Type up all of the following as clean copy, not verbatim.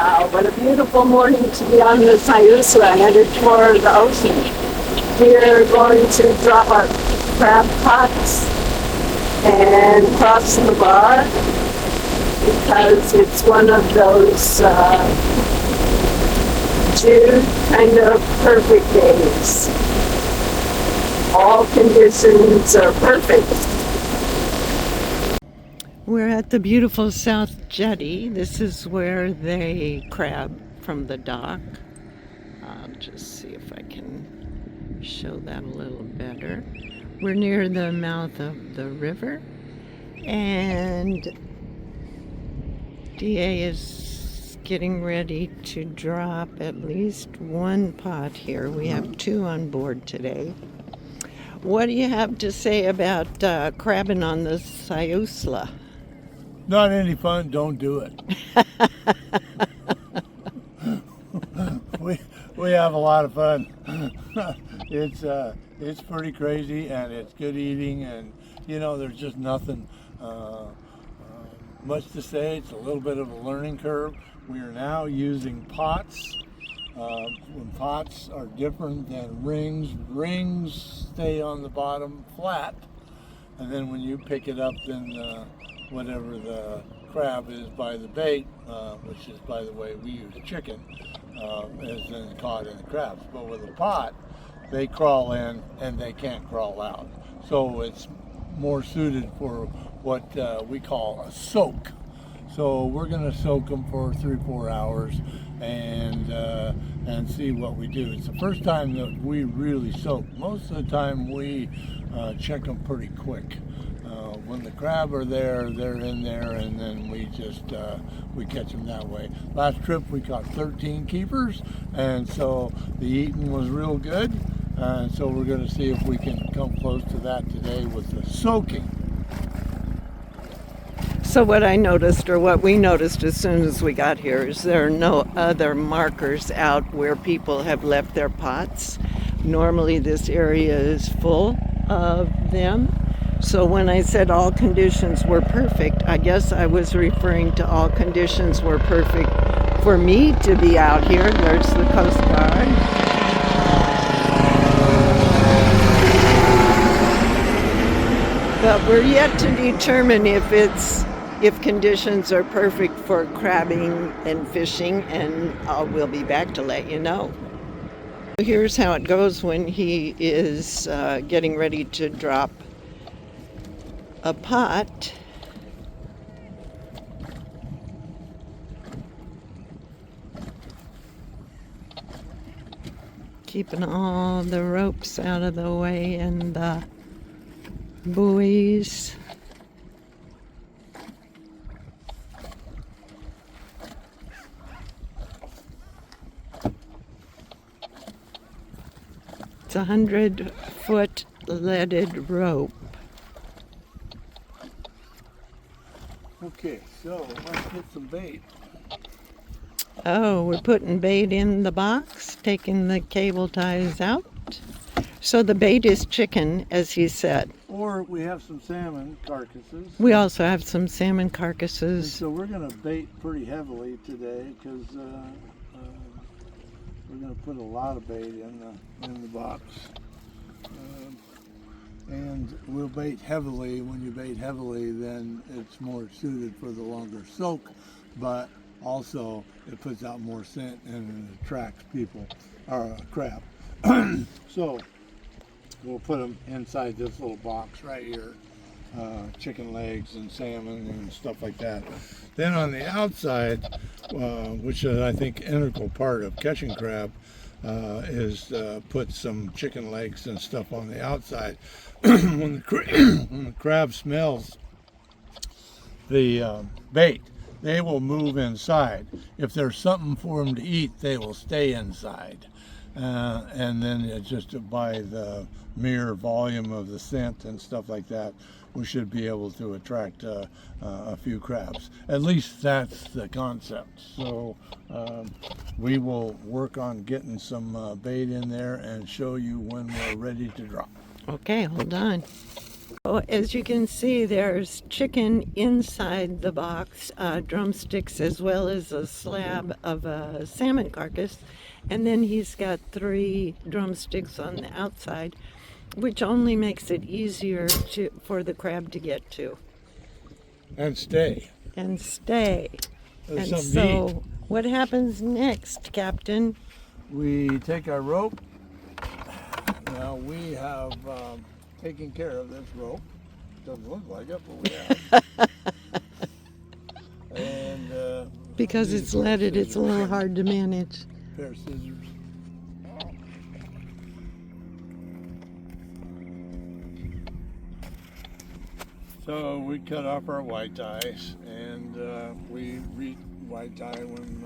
Wow, what a beautiful morning to be on the Siuslaw headed toward the ocean. We're going to drop our crab pots and cross the bar because it's one of those June kind of perfect days. All conditions are perfect. We're at the beautiful South Jetty. This is where they crab from the dock. I'll just see if I can show that a little better. We're near the mouth of the river, and DA is getting ready to drop at least one pot here. We have two on board today. What do you have to say about crabbing on the Siuslaw? Not any fun, don't do it. we have a lot of fun. It's pretty crazy, and it's good eating, and there's just nothing much to say. It's a little bit of a learning curve. We are now using pots. When pots are different than rings. Rings stay on the bottom flat, and then when you pick it up, then whatever the crab is by the bait, which is, by the way, we use chicken, is then caught in the crabs. But with a pot, they crawl in and they can't crawl out. So it's more suited for what we call a soak. So we're going to soak them for 3-4 hours and see what we do. It's the first time that we really soak. Most of the time we check them pretty quick. When the crab are there, they're in there, and then we just we catch them that way. Last trip we caught 13 keepers, and so the eating was real good. And so we're going to see if we can come close to that today with the soaking. So what I noticed, or what we noticed as soon as we got here, is there are no other markers out where people have left their pots. Normally this area is full of them. So when I said all conditions were perfect, I guess I was referring to all conditions were perfect for me to be out here. There's the Coast Guard. But we're yet to determine if conditions are perfect for crabbing and fishing, and we'll be back to let you know. Here's how it goes when he is getting ready to drop a pot. Keeping all the ropes out of the way and the buoys. It's a 100-foot leaded rope. Okay, so let's get some bait. Oh, we're putting bait in the box, taking the cable ties out. So the bait is chicken, as he said. Or we have some salmon carcasses. We also have some salmon And carcasses. so we're going to bait pretty heavily today because we're going to put a lot of bait in the box. And we'll bait heavily. When you bait heavily, then it's more suited for the longer soak, but also it puts out more scent and it attracts people, or crab. So we'll put them inside this little box right here. Chicken legs and salmon and stuff like that. Then on the outside, which is I think integral part of catching crab, is put some chicken legs and stuff on the outside. when the crab smells the bait, they will move inside. If there's something for them to eat, they will stay inside. And then just by the mere volume of the scent and stuff like that, we should be able to attract a few crabs. At least that's the concept. So we will work on getting some bait in there and show you when we're ready to drop. Okay, hold on. Oh, as you can see, there's chicken inside the box, drumsticks, as well as a slab of a salmon carcass. And then he's got 3 drumsticks on the outside, which only makes it easier for the crab to get to. And stay. And stay. There's And something to so, what happens next, Captain? We take our rope. Now we have taken care of this rope. Doesn't look like it, but we have. And Because it's leaded, it's a little hard to manage. Pair of scissors. So we cut off our white ties, and we white tie when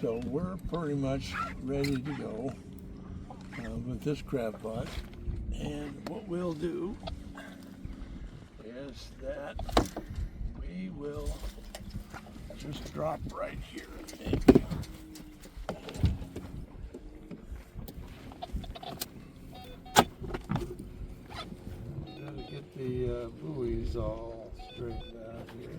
so we're pretty much ready to go with this crab pot. And what we'll do is that we will just drop right here, maybe. Gotta get the buoys all straightened out here.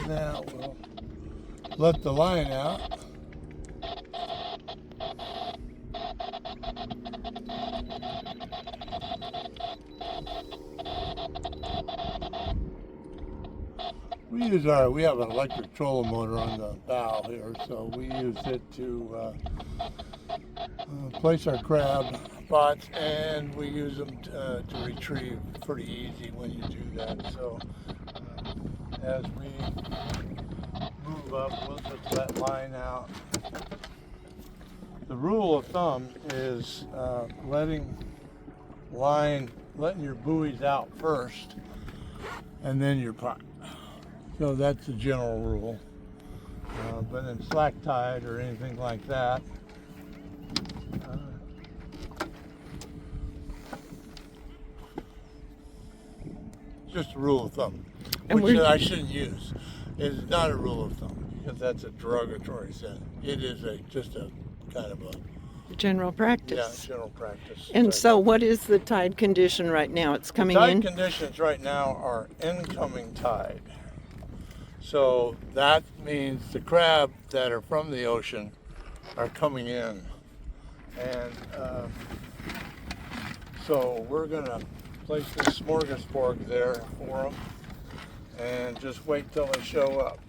Now we'll let the line out. We have an electric trolling motor on the bow here, so we use it to place our crab pots, and we use them to retrieve pretty easy when you do that. So as we move up, we'll just let line out. The rule of thumb is letting your buoys out first, and then your pot. So that's the general rule. But in slack tide or anything like that, just a rule of thumb, which I shouldn't use. It's not a rule of thumb because that's a derogatory sense. It is just a kind of a general practice. Yeah, general practice. And so, what is the tide condition right now? It's coming in. Tide conditions right now are incoming tide. So that means the crab that are from the ocean are coming in. And so we're going to place this smorgasbord there for them and just wait till they show up.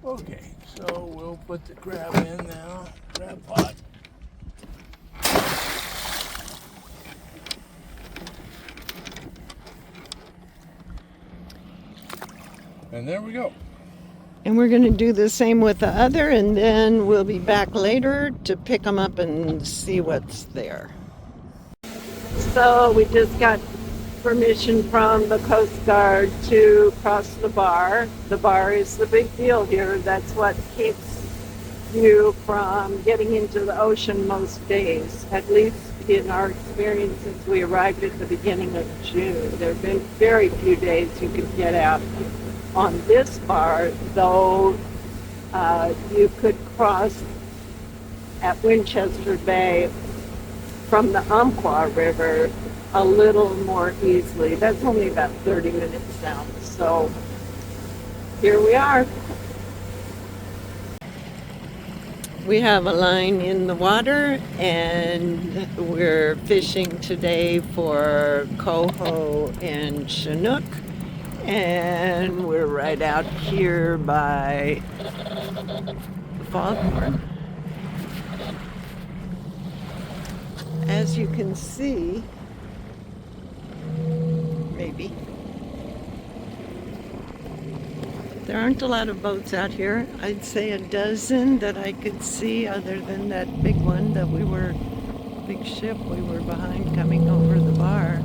Okay, so we'll put the crab in now, crab pot. And there we go. And we're going to do the same with the other, and then we'll be back later to pick them up and see what's there. So we just got permission from the Coast Guard to cross the bar. The bar is the big deal here. That's what keeps you from getting into the ocean most days, at least in our experience since we arrived at the beginning of June. There have been very few days you could get out on this bar, though you could cross at Winchester Bay from the Umpqua River a little more easily. That's only about 30 minutes down. So here we are. We have a line in the water, and we're fishing today for coho and chinook, and we're right out here by the foghorn. As you can see, maybe, there aren't a lot of boats out here. I'd say a dozen that I could see, other than that big one that big ship we were behind coming over the bar.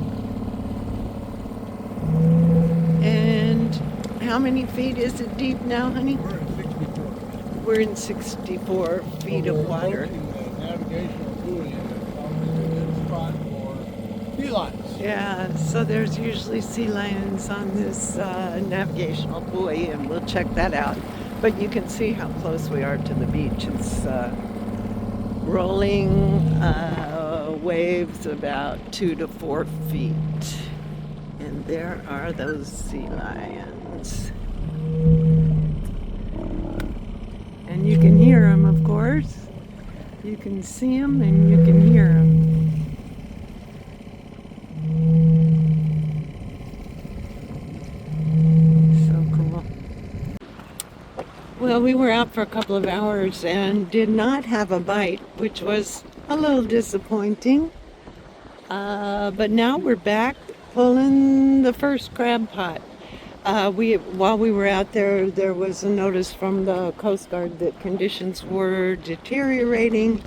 And how many feet is it deep now, honey? We're at 64. We're in 64 feet of water. Navigational buoy, and it's a good spot for sea lions. Yeah, so there's usually sea lions on this navigational buoy, and we'll check that out. But you can see how close we are to the beach. It's rolling waves about 2 to 4 feet. And there are those sea lions. And you can hear them, of course. You can see them and you can hear them. Well, we were out for a couple of hours and did not have a bite, which was a little disappointing. But now we're back pulling the first crab pot. While we were out there, there was a notice from the Coast Guard that conditions were deteriorating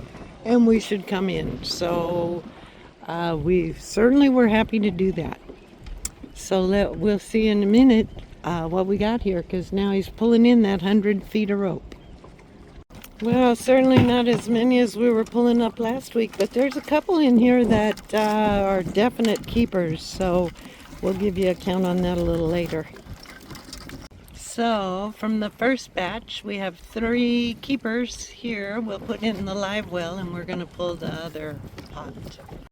and we should come in. So we certainly were happy to do that. So we'll see in a minute what we got here, because now he's pulling in that 100 feet of rope. Well, certainly not as many as we were pulling up last week, but there's a couple in here that are definite keepers, so we'll give you a count on that a little later. So from the first batch, we have 3 keepers here. We'll put in the live well, and we're going to pull the other pot.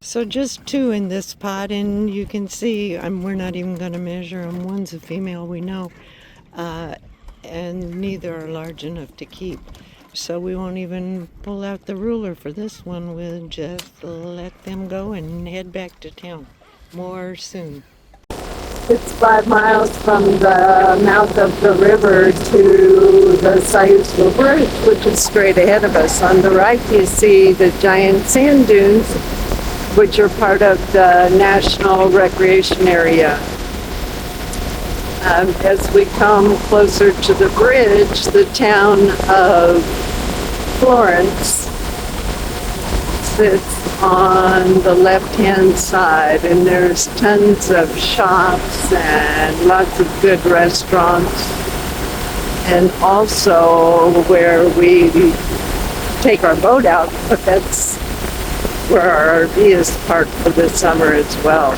So just 2 in this pot, and you can see we're not even going to measure them. One's a female, we know, and neither are large enough to keep. So we won't even pull out the ruler for this one. We'll just let them go and head back to town. More soon. It's 5 miles from the mouth of the river to the Siuslaw River, which is straight ahead of us. On the right, you see the giant sand dunes, which are part of the National Recreation Area. As we come closer to the bridge, the town of Florence sits on the left-hand side, and there's tons of shops and lots of good restaurants, and also where we take our boat out, but that's where our RV is parked for the summer as well.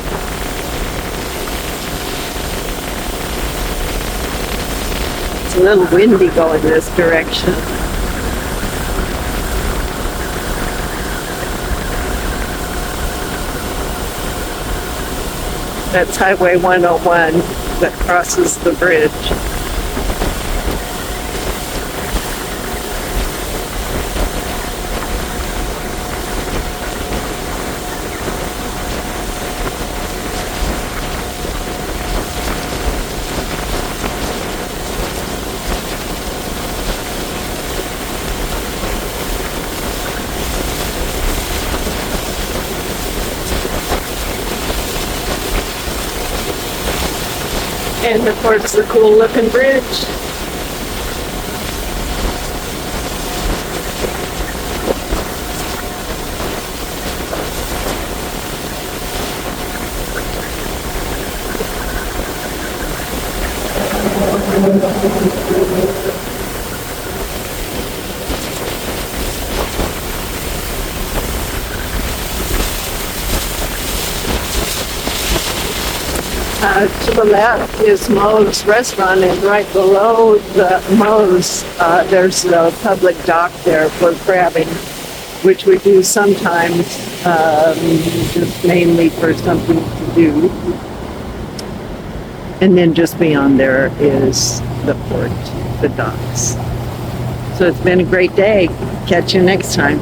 It's a little windy going this direction. That's Highway 101 that crosses the bridge. And of course the cool looking bridge. To the left is Moe's restaurant, and right below the Moe's, there's a public dock there for crabbing. which we do sometimes, just mainly for something to do. And then just beyond there is the port, the docks. So it's been a great day. Catch you next time.